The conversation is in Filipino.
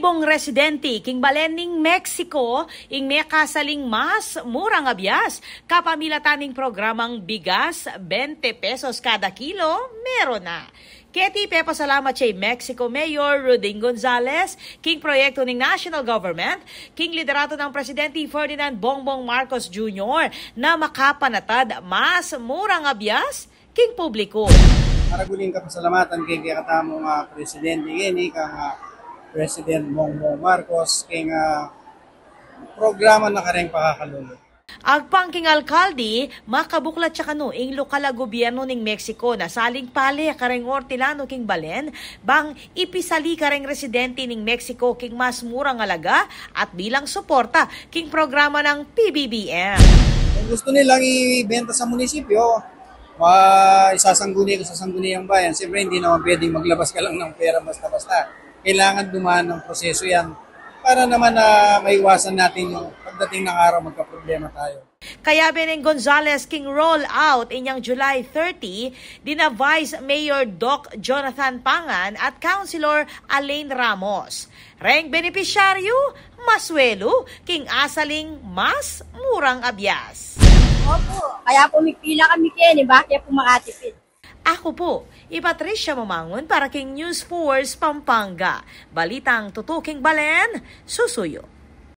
Libong residente king balening Mexico ing may kasaling mas murang abyas. Kapamilataning programang bigas 20 pesos kada kilo, meron na. Keti salamat kay Mexico Mayor Ruding Gonzales, king proyekto ng national government, king liderato ng Presidente Ferdinand Bongbong Marcos Jr. na makapanatad mas murang abyas king publiko. Maraguling kapasalamatan kay katamong Presidente ini kang President Bongbong Marcos king programa na kareng pakakalunod. Agpang king alkalde, makabuklat siya kano ing lokal na gobyerno ng Mexico na saling pali kareng Hortilano king Balen, bang ipisali kareng residente ng Mexico king mas murang alaga at bilang suporta king programa ng PBBM. Kung gusto nilang ibenta sa munisipyo, isasangguni ang bayan. Siyempre hindi naman pwedeng maglabas ka lang ng pera basta-basta. Kailangan dumaan ng proseso yan para naman na maiwasan natin yung pagdating ng araw magka-problema tayo. Kaya Beneng Gonzales king roll out inyang July 30, dina Vice Mayor Doc Jonathan Pangan at Councilor Alain Ramos. Reng benepisyaryo, maswelo king asaling mas murang abyas. Opo, kaya pumipila kami Kenny, bakit po makatipid? Ako po, Patricia Mamangon para king News Force Pampanga. Balitang tutuking Balen, susuyo.